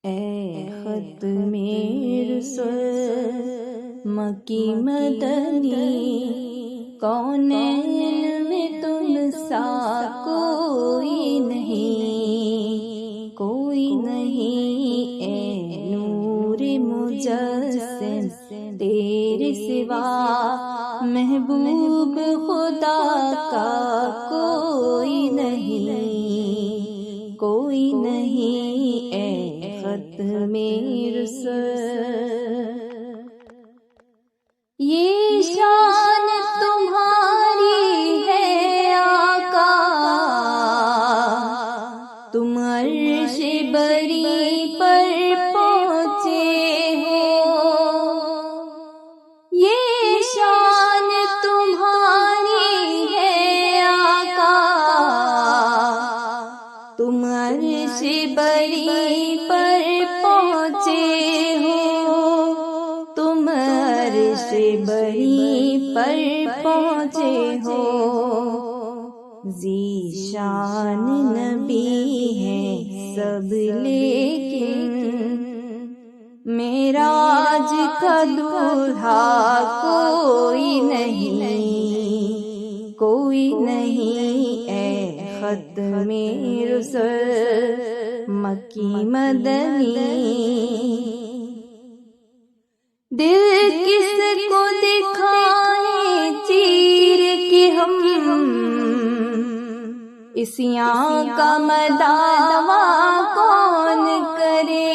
اے ختم رسل مکی مدنی، کونین میں تم سا کوئی نہیں، کوئی نہیں اے نور مجسم، تیرے سوا محبوب خدا کا کوئی نہیں، کوئی نہیں اے ختم رسل۔ یہ شان تمہاری ہے آقا، تم عرش بری پر پہنچے ہو، یہ شان تمہاری ہے آقا، تم عرش بری پر پہنچے ہو، تم عرش بری پر پہنچے ہو، ذیشان نبی ہے سب لیکن معراج کا دولہا کوئی نہیں، کوئی نہیں اے ختم رسل مکی مدنی۔ دل کس کو دکھائیں چیر کے ہم، عصیاں کا مداوا کون کرے،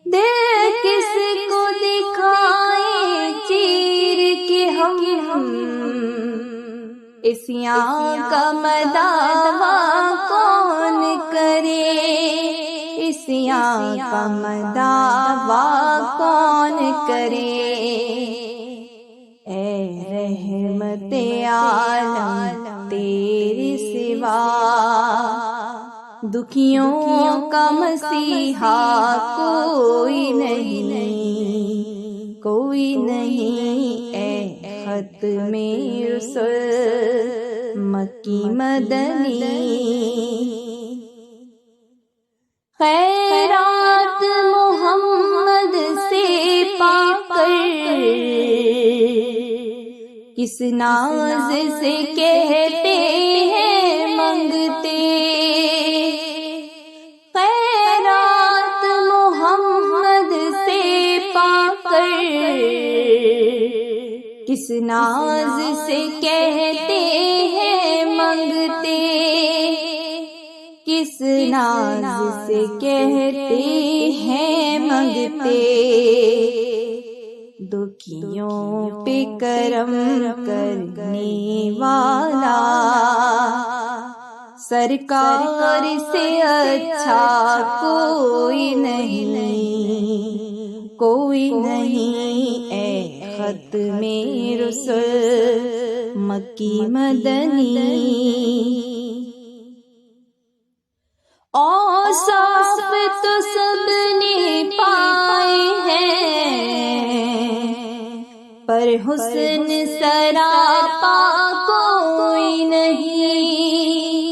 دل کس کو دکھائیں چیر کے ہم، عصیاں کا مداوا کون کرے، عصیاں کا مداوا کون کرے، اے رحمت عالم تیرے سوا دکھیوں کا مسیحا کوئی نہیں، کوئی نہیں اے ختم رسل مکی مدنی۔ خیرات محمد سے پا کر کس ناز سے کہتے ہیں منگتے، خیرات محمد سے پا کر کس ناز سے کہتے ہیں منگتے، کس ناز سے کہتے ہیں منگتے، دکھیوں پہ کرم کرنے والا سرکار سے اچھا کوئی نہیں، کوئی نہیں اے ختم رسل مکی مدنی۔ اوصاف تو سب نے پائے ہیں، پر حسن سراپا کوئی نہیں،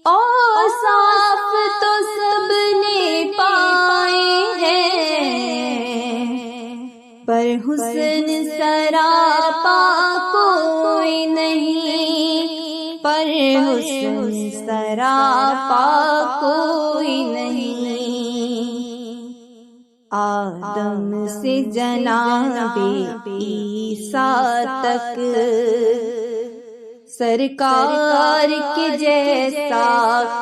اوصاف تو سب نے پائے ہیں، پر حسن سراپا کوئی نہیں، پر حسن سراپا کوئی نہیں، آدم سے جناب عیسیٰ تک سرکار کے جیسا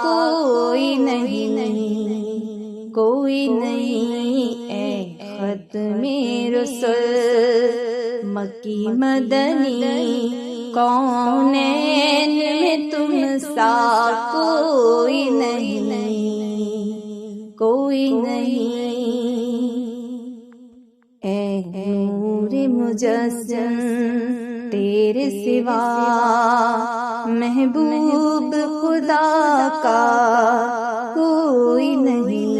کوئی نہیں، کوئی نہیں اے ختم رسل مکی مدنی، کونین میں تم سا کوئی نہیں، کوئی نہیں اے نور مجسم، تیرے سوا محبوب خدا کا کوئی نہیں۔